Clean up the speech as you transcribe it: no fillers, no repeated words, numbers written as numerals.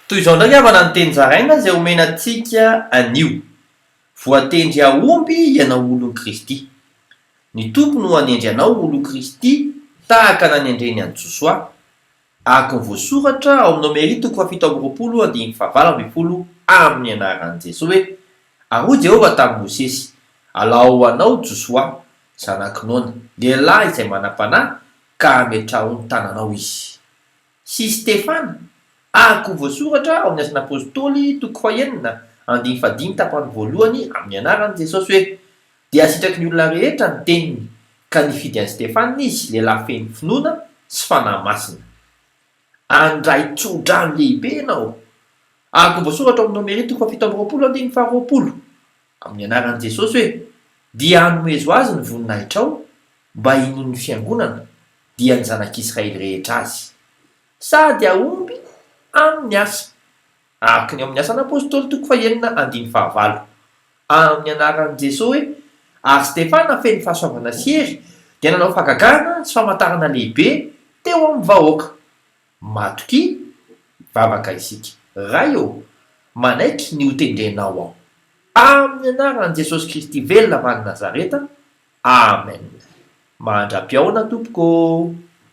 toy izao ndraiky avana ny teny zaraina zay omenantsika anio voatendry aomby ianao olon Kristy. Ny tompo no anendry anao olon Kristy tahaka nanendreny any Josoa. Araka ny voasoratra ao amin'ny Nomery 7:20 amin'ny anaran'i Jesosy hoe: "Aho Jehovah tamin'i Mosesy, alao anao Josoa zanaky Nona, lehilahy izay manam-panahy ka ametraho ny tananao izy." Sy Stefana, araka ny voasoratra ao amin'ny Asany Apôstôly 2:5 amin'ny anaran'i Jesosy hoe: "Dia asitraky ny olona rehetra ny teniny, ka nifidy an'i Stefana izy, lehilahy feno finoana sy fanahy masina." Andray tso-drano lehibe ianao. Araka ny voasoratra ao amin'ny Nomery 7:20 amin'ny anaran'i Jesosy hoe: "Dia anomezo azy ny voninahitrao mba hinon'ny fiangonana dia ny zanak'Israely rehetra azy." Sady aomby amin'ny asa. Araka ny ao amin'ny Asan'ny Apôstôly 2:9 amin'ny anaran'i Jesosy hoe: "Ary Stefana feno fahasoavana sy hery dia nanao fahagagana sy famantarana lehibe teo amin'ny vahoaka. Matoky vavaka isika ray eo manaiky ny hotendrenao ao. Amin'ny anaran'i Jesosy Kristy velona avy any Nazareta. Amen. Mandra-piaona tompoko.